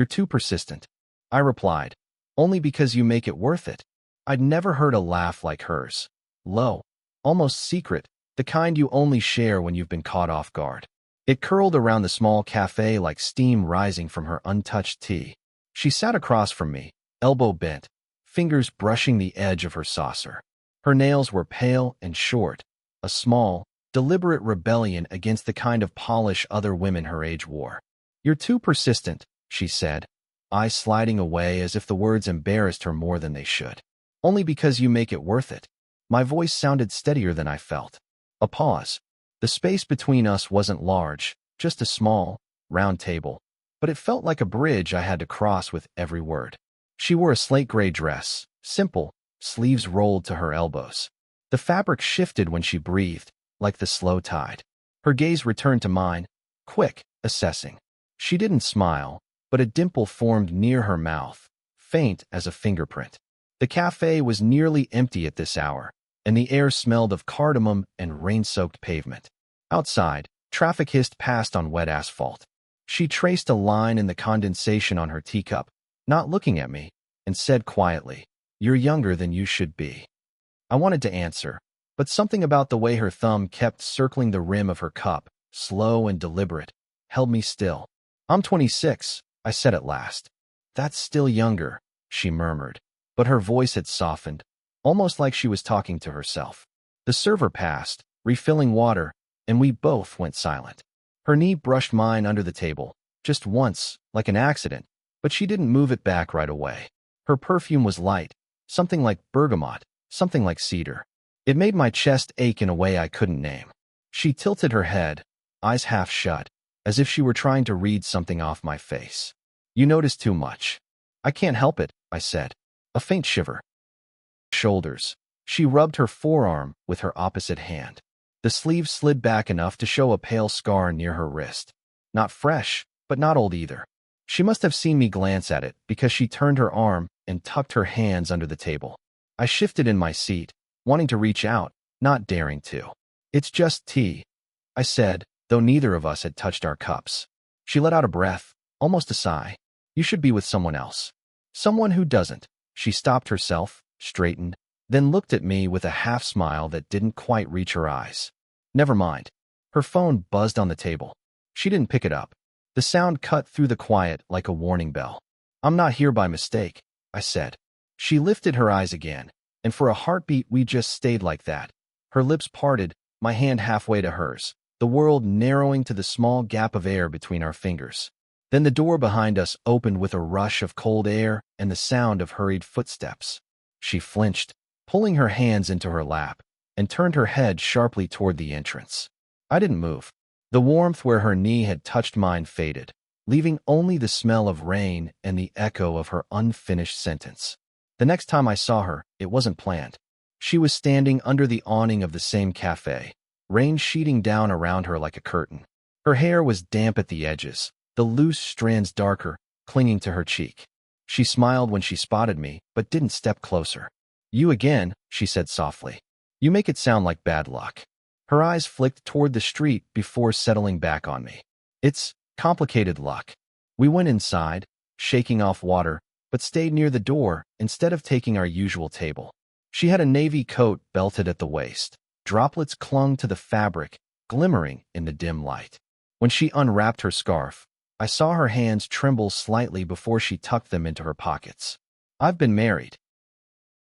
You're too persistent. I replied. Only because you make it worth it. I'd never heard a laugh like hers. Low, almost secret, the kind you only share when you've been caught off guard. It curled around the small cafe like steam rising from her untouched tea. She sat across from me, elbow bent, fingers brushing the edge of her saucer. Her nails were pale and short, a small, deliberate rebellion against the kind of polish other women her age wore. You're too persistent, she said, eyes sliding away as if the words embarrassed her more than they should. Only because you make it worth it. My voice sounded steadier than I felt. A pause. The space between us wasn't large, just a small, round table, but it felt like a bridge I had to cross with every word. She wore a slate gray dress, simple, sleeves rolled to her elbows. The fabric shifted when she breathed, like the slow tide. Her gaze returned to mine, quick, assessing. She didn't smile, but a dimple formed near her mouth, faint as a fingerprint. The cafe was nearly empty at this hour, and the air smelled of cardamom and rain-soaked pavement. Outside, traffic hissed past on wet asphalt. She traced a line in the condensation on her teacup, not looking at me, and said quietly, "You're younger than you should be." I wanted to answer, but something about the way her thumb kept circling the rim of her cup, slow and deliberate, held me still. "I'm 26, I said at last. "That's still younger," she murmured, but her voice had softened, almost like she was talking to herself. The server passed, refilling water, and we both went silent. Her knee brushed mine under the table, just once, like an accident, but she didn't move it back right away. Her perfume was light, something like bergamot, something like cedar. It made my chest ache in a way I couldn't name. She tilted her head, eyes half shut, as if she were trying to read something off my face. "You notice too much." "I can't help it," I said. A faint shiver. Shoulders. She rubbed her forearm with her opposite hand. The sleeve slid back enough to show a pale scar near her wrist. Not fresh, but not old either. She must have seen me glance at it because she turned her arm and tucked her hands under the table. I shifted in my seat, wanting to reach out, not daring to. "It's just tea," I said, though neither of us had touched our cups. She let out a breath, almost a sigh. "You should be with someone else." "Someone who doesn't." She stopped herself, straightened, then looked at me with a half-smile that didn't quite reach her eyes. "Never mind." Her phone buzzed on the table. She didn't pick it up. The sound cut through the quiet like a warning bell. "I'm not here by mistake," I said. She lifted her eyes again, and for a heartbeat we just stayed like that. Her lips parted, my hand halfway to hers, the world narrowing to the small gap of air between our fingers. Then the door behind us opened with a rush of cold air and the sound of hurried footsteps. She flinched, pulling her hands into her lap, and turned her head sharply toward the entrance. I didn't move. The warmth where her knee had touched mine faded, leaving only the smell of rain and the echo of her unfinished sentence. The next time I saw her, it wasn't planned. She was standing under the awning of the same cafe, rain sheeting down around her like a curtain. Her hair was damp at the edges, the loose strands darker, clinging to her cheek. She smiled when she spotted me, but didn't step closer. "You again," she said softly. "You make it sound like bad luck." Her eyes flicked toward the street before settling back on me. "It's complicated luck." We went inside, shaking off water, but stayed near the door instead of taking our usual table. She had a navy coat belted at the waist. Droplets clung to the fabric, glimmering in the dim light. When she unwrapped her scarf, I saw her hands tremble slightly before she tucked them into her pockets. "I've been married."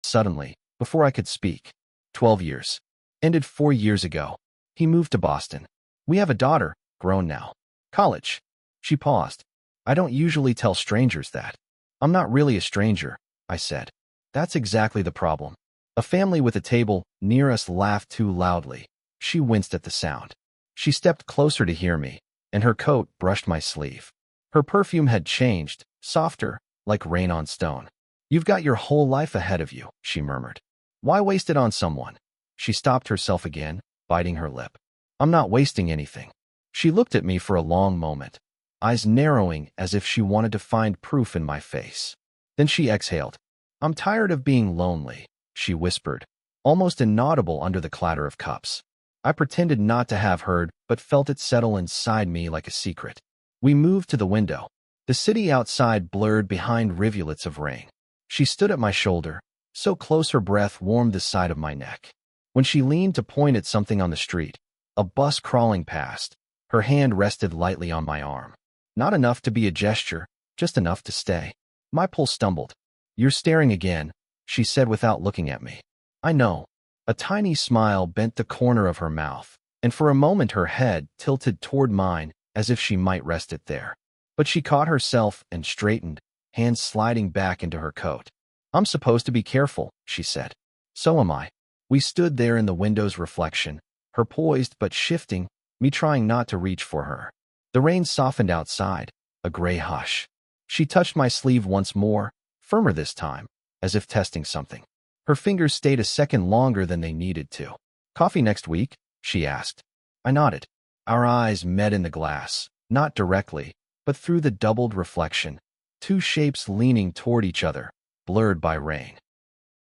Suddenly, before I could speak. 12 years. Ended 4 years ago. He moved to Boston. We have a daughter, grown now. College. She paused. "I don't usually tell strangers that." "I'm not really a stranger," I said. "That's exactly the problem." A family with a table near us laughed too loudly. She winced at the sound. She stepped closer to hear me, and her coat brushed my sleeve. Her perfume had changed, softer, like rain on stone. "You've got your whole life ahead of you," she murmured. "Why waste it on someone?" She stopped herself again, biting her lip. "I'm not wasting anything." She looked at me for a long moment, eyes narrowing as if she wanted to find proof in my face. Then she exhaled. "I'm tired of being lonely," she whispered, almost inaudible under the clatter of cups. I pretended not to have heard, but felt it settle inside me like a secret. We moved to the window. The city outside blurred behind rivulets of rain. She stood at my shoulder, so close her breath warmed the side of my neck. When she leaned to point at something on the street, a bus crawling past, her hand rested lightly on my arm. Not enough to be a gesture, just enough to stay. My pulse stumbled. "You're staring again," she said without looking at me. "I know." A tiny smile bent the corner of her mouth, and for a moment her head tilted toward mine as if she might rest it there. But she caught herself and straightened, hands sliding back into her coat. "I'm supposed to be careful," she said. "So am I." We stood there in the window's reflection, her poised but shifting, me trying not to reach for her. The rain softened outside, a gray hush. She touched my sleeve once more, firmer this time, as if testing something. Her fingers stayed a second longer than they needed to. "Coffee next week?" she asked. I nodded. Our eyes met in the glass, not directly, but through the doubled reflection, two shapes leaning toward each other, blurred by rain.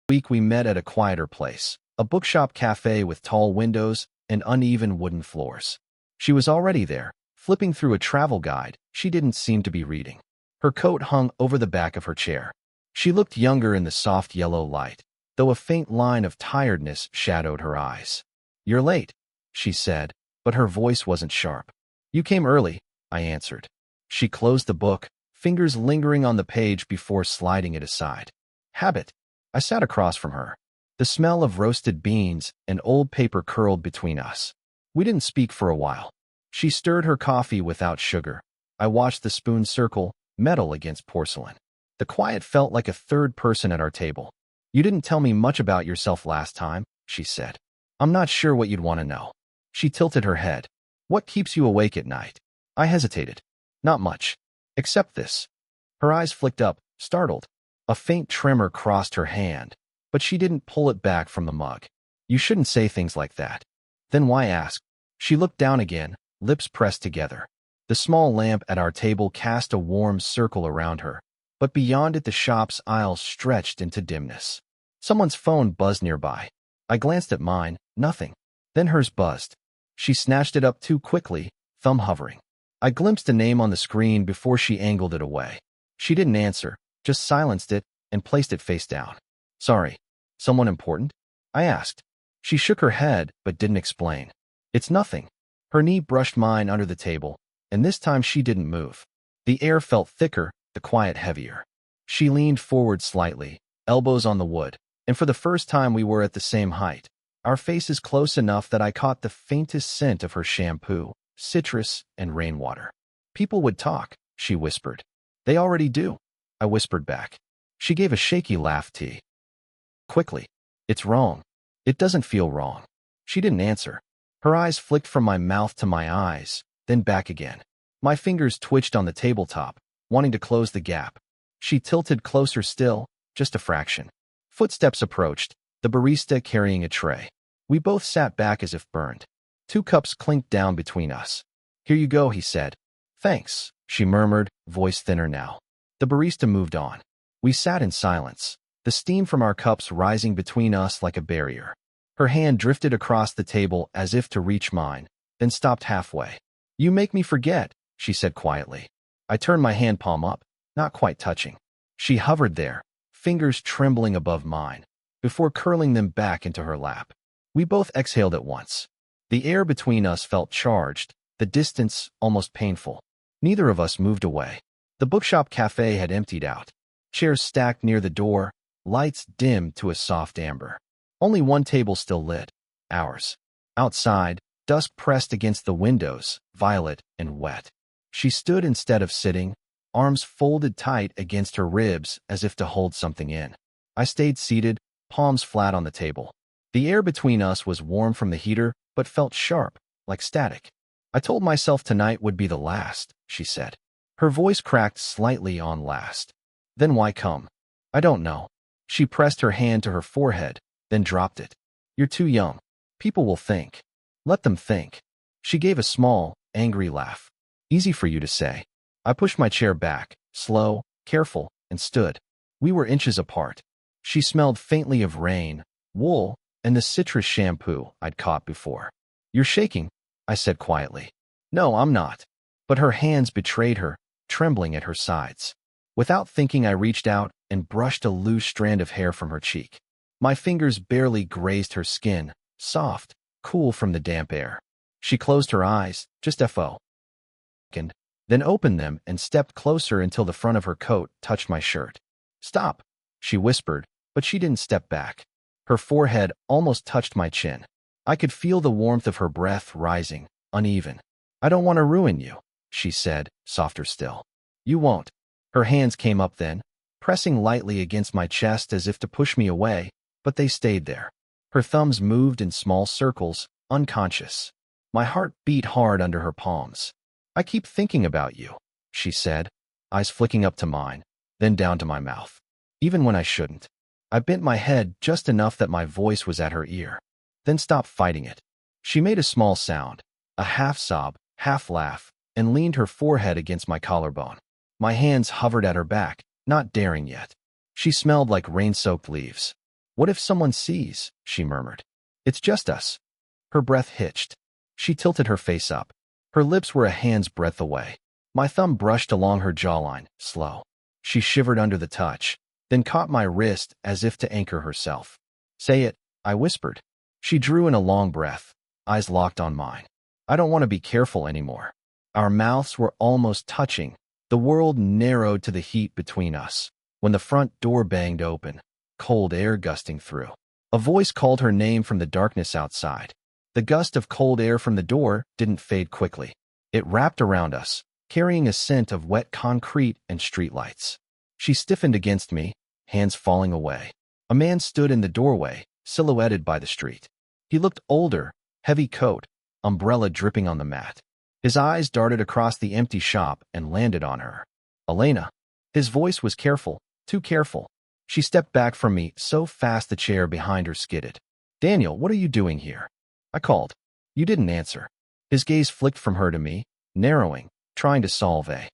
Week we met at a quieter place, a bookshop cafe with tall windows and uneven wooden floors. She was already there, flipping through a travel guide she didn't seem to be reading. Her coat hung over the back of her chair. She looked younger in the soft yellow light, though a faint line of tiredness shadowed her eyes. "You're late," she said, but her voice wasn't sharp. "You came early," I answered. She closed the book, fingers lingering on the page before sliding it aside. "Habit." I sat across from her. The smell of roasted beans and old paper curled between us. We didn't speak for a while. She stirred her coffee without sugar. I watched the spoon circle, metal against porcelain. The quiet felt like a third person at our table. "You didn't tell me much about yourself last time," she said. "I'm not sure what you'd want to know." She tilted her head. "What keeps you awake at night?" I hesitated. "Not much. Except this." Her eyes flicked up, startled. A faint tremor crossed her hand, but she didn't pull it back from the mug. "You shouldn't say things like that." "Then why ask?" She looked down again, lips pressed together. The small lamp at our table cast a warm circle around her, but beyond it the shop's aisles stretched into dimness. Someone's phone buzzed nearby. I glanced at mine, nothing. Then hers buzzed. She snatched it up too quickly, thumb hovering. I glimpsed a name on the screen before she angled it away. She didn't answer, just silenced it and placed it face down. "Sorry. Someone important?" I asked. She shook her head but didn't explain. "It's nothing." Her knee brushed mine under the table, and this time she didn't move. The air felt thicker, the quiet heavier. She leaned forward slightly, elbows on the wood, and for the first time we were at the same height. Our faces close enough that I caught the faintest scent of her shampoo, citrus, and rainwater. "People would talk," she whispered. "They already do," I whispered back. She gave a shaky laugh quickly. "It's wrong." "It doesn't feel wrong." She didn't answer. Her eyes flicked from my mouth to my eyes, then back again. My fingers twitched on the tabletop, wanting to close the gap. She tilted closer still, just a fraction. Footsteps approached, the barista carrying a tray. We both sat back as if burned. 2 cups clinked down between us. "Here you go," he said. "Thanks," she murmured, voice thinner now. The barista moved on. We sat in silence, the steam from our cups rising between us like a barrier. Her hand drifted across the table as if to reach mine, then stopped halfway. "You make me forget," she said quietly. I turned my hand palm up, not quite touching. She hovered there, fingers trembling above mine, before curling them back into her lap. We both exhaled at once. The air between us felt charged, the distance almost painful. Neither of us moved away. The bookshop cafe had emptied out. Chairs stacked near the door, lights dimmed to a soft amber. Only one table still lit, ours. Outside, dusk pressed against the windows, violet and wet. She stood instead of sitting, arms folded tight against her ribs as if to hold something in. I stayed seated, palms flat on the table. The air between us was warm from the heater, but felt sharp, like static. "I told myself tonight would be the last," she said. Her voice cracked slightly on last. "Then why come?" "I don't know." She pressed her hand to her forehead, then dropped it. "You're too young. People will think." "Let them think." She gave a small, angry laugh. "Easy for you to say." I pushed my chair back, slow, careful, and stood. We were inches apart. She smelled faintly of rain, wool, and the citrus shampoo I'd caught before. "You're shaking," I said quietly. "No, I'm not." But her hands betrayed her, trembling at her sides. Without thinking, I reached out and brushed a loose strand of hair from her cheek. My fingers barely grazed her skin, soft, cool from the damp air. She closed her eyes, just FO. Then opened them and stepped closer until the front of her coat touched my shirt. "Stop," she whispered, but she didn't step back. Her forehead almost touched my chin. I could feel the warmth of her breath rising, uneven. "I don't want to ruin you," she said, softer still. "You won't." Her hands came up then, pressing lightly against my chest as if to push me away, but they stayed there. Her thumbs moved in small circles, unconscious. My heart beat hard under her palms. "I keep thinking about you," she said, eyes flicking up to mine, then down to my mouth. Even when I shouldn't. I bent my head just enough that my voice was at her ear, then stopped fighting it. She made a small sound, a half sob, half laugh, and leaned her forehead against my collarbone. My hands hovered at her back, not daring yet. She smelled like rain-soaked leaves. "What if someone sees?" she murmured. "It's just us." Her breath hitched. She tilted her face up. Her lips were a hand's breadth away. My thumb brushed along her jawline, slow. She shivered under the touch, then caught my wrist as if to anchor herself. "Say it," I whispered. She drew in a long breath, eyes locked on mine. "I don't want to be careful anymore." Our mouths were almost touching. The world narrowed to the heat between us. When the front door banged open, cold air gusting through. A voice called her name from the darkness outside. The gust of cold air from the door didn't fade quickly. It wrapped around us, carrying a scent of wet concrete and streetlights. She stiffened against me, hands falling away. A man stood in the doorway, silhouetted by the street. He looked older, heavy coat, umbrella dripping on the mat. His eyes darted across the empty shop and landed on her. "Elena." His voice was careful, too careful. She stepped back from me so fast the chair behind her skidded. "Daniel, what are you doing here?" I called. "You didn't answer." His gaze flicked from her to me, narrowing, trying to solve a.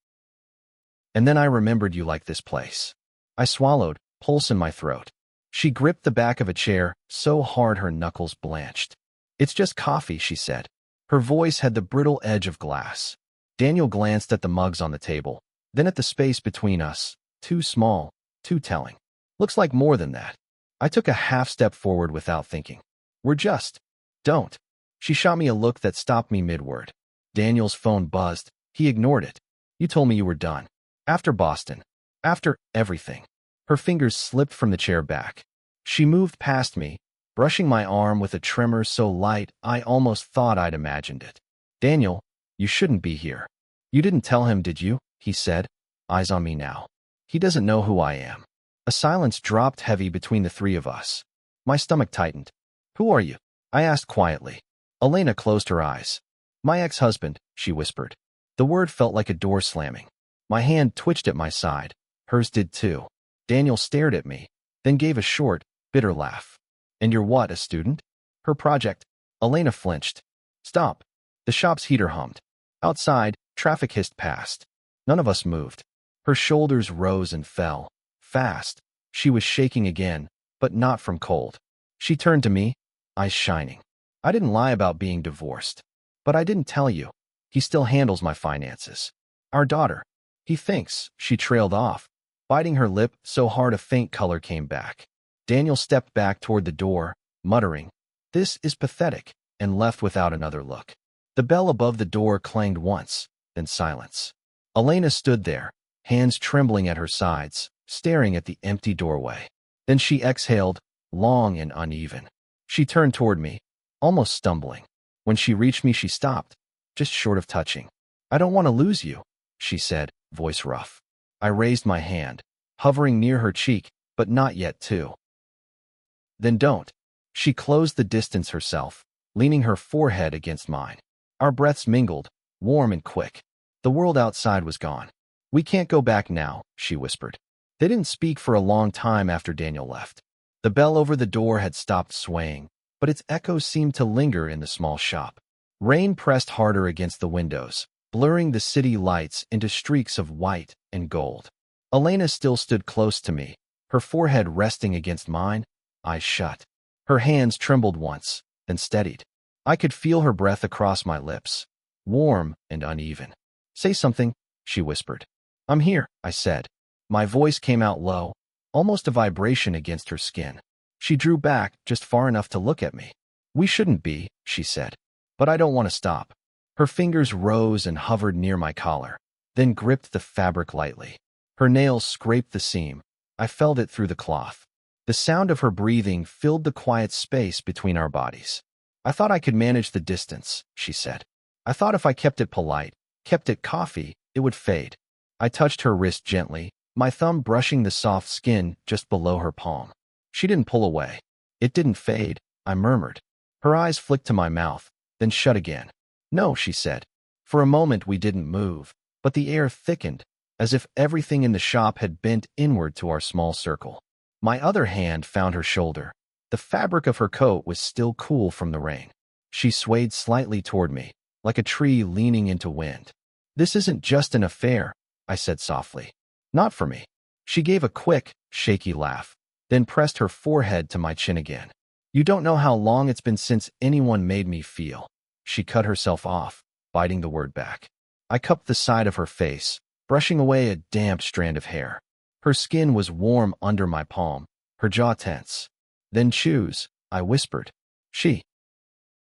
"And then I remembered you like this place." I swallowed, pulse in my throat. She gripped the back of a chair so hard her knuckles blanched. "It's just coffee," she said. Her voice had the brittle edge of glass. Daniel glanced at the mugs on the table, then at the space between us, too small, too telling. "Looks like more than that." I took a half step forward without thinking. "We're just." "Don't." She shot me a look that stopped me mid-word. Daniel's phone buzzed. He ignored it. "You told me you were done. After Boston. After everything." Her fingers slipped from the chair back. She moved past me, brushing my arm with a tremor so light I almost thought I'd imagined it. "Daniel, you shouldn't be here." "You didn't tell him, did you?" he said, eyes on me now. "He doesn't know who I am." A silence dropped heavy between the three of us. My stomach tightened. "Who are you?" I asked quietly. Elena closed her eyes. "My ex-husband," she whispered. The word felt like a door slamming. My hand twitched at my side. Hers did too. Daniel stared at me, then gave a short, bitter laugh. "And you're what, a student?" "Her project." Elena flinched. "Stop." The shop's heater hummed. Outside, traffic hissed past. None of us moved. Her shoulders rose and fell. Fast. She was shaking again, but not from cold. She turned to me, eyes shining. "I didn't lie about being divorced. But I didn't tell you. He still handles my finances. Our daughter." "He thinks," she trailed off, biting her lip so hard a faint color came back. Daniel stepped back toward the door, muttering, "This is pathetic," and left without another look. The bell above the door clanged once, then silence. Elena stood there, hands trembling at her sides, staring at the empty doorway. Then she exhaled, long and uneven. She turned toward me, almost stumbling. When she reached me, she stopped, just short of touching. "I don't want to lose you," she said, voice rough. I raised my hand, hovering near her cheek, but not yet too. "Then don't." She closed the distance herself, leaning her forehead against mine. Our breaths mingled, warm and quick. The world outside was gone. "We can't go back now," she whispered. They didn't speak for a long time after Daniel left. The bell over the door had stopped swaying, but its echoes seemed to linger in the small shop. Rain pressed harder against the windows, blurring the city lights into streaks of white and gold. Elena still stood close to me, her forehead resting against mine, eyes shut. Her hands trembled once, then steadied. I could feel her breath across my lips, warm and uneven. "Say something," she whispered. I'm here, I said. My voice came out low, almost a vibration against her skin. She drew back just far enough to look at me. We shouldn't be, she said. But I don't want to stop. Her fingers rose and hovered near my collar, then gripped the fabric lightly. Her nails scraped the seam. I felt it through the cloth. The sound of her breathing filled the quiet space between our bodies. I thought I could manage the distance, she said. I thought if I kept it polite, kept it coffee, it would fade. I touched her wrist gently, my thumb brushing the soft skin just below her palm. She didn't pull away. It didn't fade, I murmured. Her eyes flicked to my mouth, then shut again. No, she said. For a moment we didn't move, but the air thickened, as if everything in the shop had bent inward to our small circle. My other hand found her shoulder. The fabric of her coat was still cool from the rain. She swayed slightly toward me, like a tree leaning into wind. This isn't just an affair, I said softly. Not for me. She gave a quick, shaky laugh, then pressed her forehead to my chin again. You don't know how long it's been since anyone made me feel. She cut herself off, biting the word back. I cupped the side of her face, brushing away a damp strand of hair. Her skin was warm under my palm, her jaw tense. Then choose, I whispered. She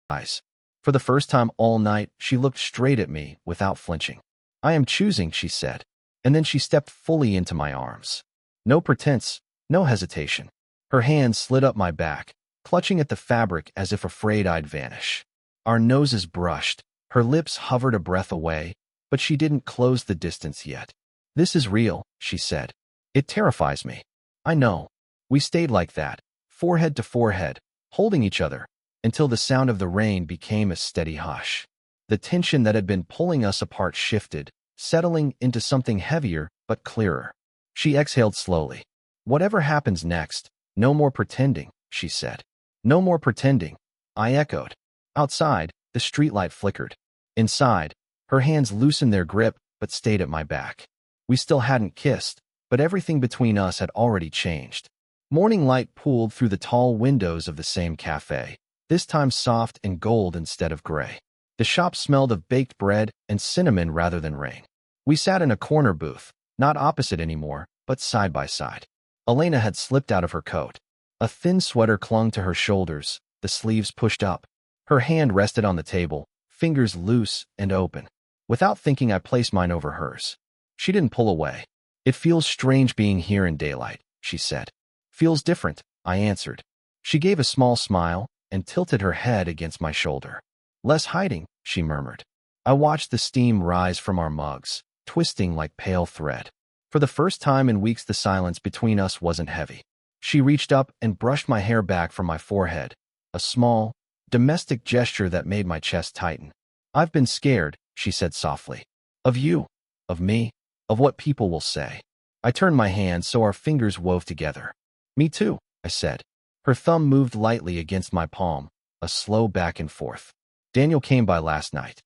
eyes. For the first time all night, she looked straight at me without flinching. I am choosing, she said, and then she stepped fully into my arms. No pretense, no hesitation. Her hand slid up my back, clutching at the fabric as if afraid I'd vanish. Our noses brushed, her lips hovered a breath away, but she didn't close the distance yet. This is real, she said. It terrifies me. I know. We stayed like that, forehead to forehead, holding each other, until the sound of the rain became a steady hush. The tension that had been pulling us apart shifted, settling into something heavier but clearer. She exhaled slowly. Whatever happens next, no more pretending, she said. No more pretending, I echoed. Outside, the streetlight flickered. Inside, her hands loosened their grip but stayed at my back. We still hadn't kissed, but everything between us had already changed. Morning light pooled through the tall windows of the same cafe, this time soft and gold instead of gray. The shop smelled of baked bread and cinnamon rather than rain. We sat in a corner booth, not opposite anymore, but side by side. Elena had slipped out of her coat. A thin sweater clung to her shoulders, the sleeves pushed up. Her hand rested on the table, fingers loose and open. Without thinking, I placed mine over hers. She didn't pull away. It feels strange being here in daylight, she said. Feels different, I answered. She gave a small smile and tilted her head against my shoulder. Less hiding, she murmured. I watched the steam rise from our mugs, twisting like pale thread. For the first time in weeks, the silence between us wasn't heavy. She reached up and brushed my hair back from my forehead, a small, domestic gesture that made my chest tighten. I've been scared, she said softly. Of you, of me, of what people will say. I turned my hand so our fingers wove together. Me too, I said. Her thumb moved lightly against my palm, a slow back and forth. Daniel came by last night.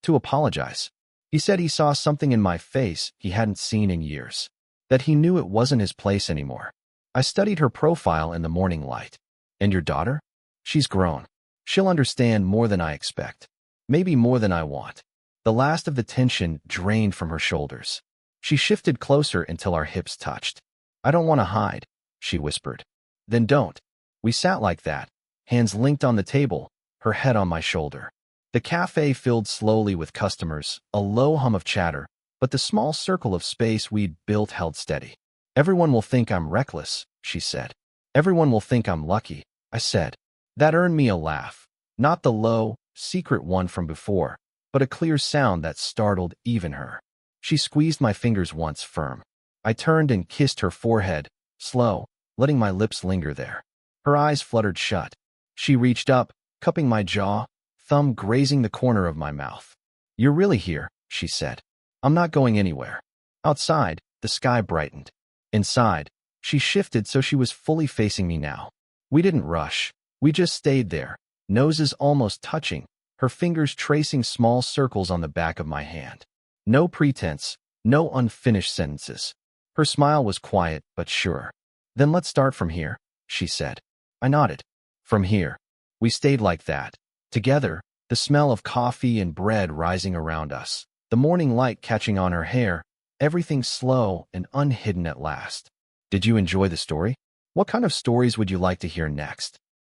To apologize. He said he saw something in my face he hadn't seen in years. That he knew it wasn't his place anymore. I studied her profile in the morning light. And your daughter? She's grown. She'll understand more than I expect. Maybe more than I want. The last of the tension drained from her shoulders. She shifted closer until our hips touched. I don't want to hide, she whispered. Then don't. We sat like that, hands linked on the table, her head on my shoulder. The cafe filled slowly with customers, a low hum of chatter, but the small circle of space we'd built held steady. Everyone will think I'm reckless, she said. Everyone will think I'm lucky, I said. That earned me a laugh. Not the low, secret one from before, but a clear sound that startled even her. She squeezed my fingers once firm. I turned and kissed her forehead, slow, letting my lips linger there. Her eyes fluttered shut. She reached up, cupping my jaw, thumb grazing the corner of my mouth. You're really here, she said. I'm not going anywhere. Outside, the sky brightened. Inside, she shifted so she was fully facing me now. We didn't rush. We just stayed there, noses almost touching, her fingers tracing small circles on the back of my hand. No pretense, no unfinished sentences. Her smile was quiet but sure. Then let's start from here, she said. I nodded. From here. We stayed like that. Together, the smell of coffee and bread rising around us, the morning light catching on her hair, Everything slow and unhidden at last. Did you enjoy the story? What kind of stories would you like to hear next?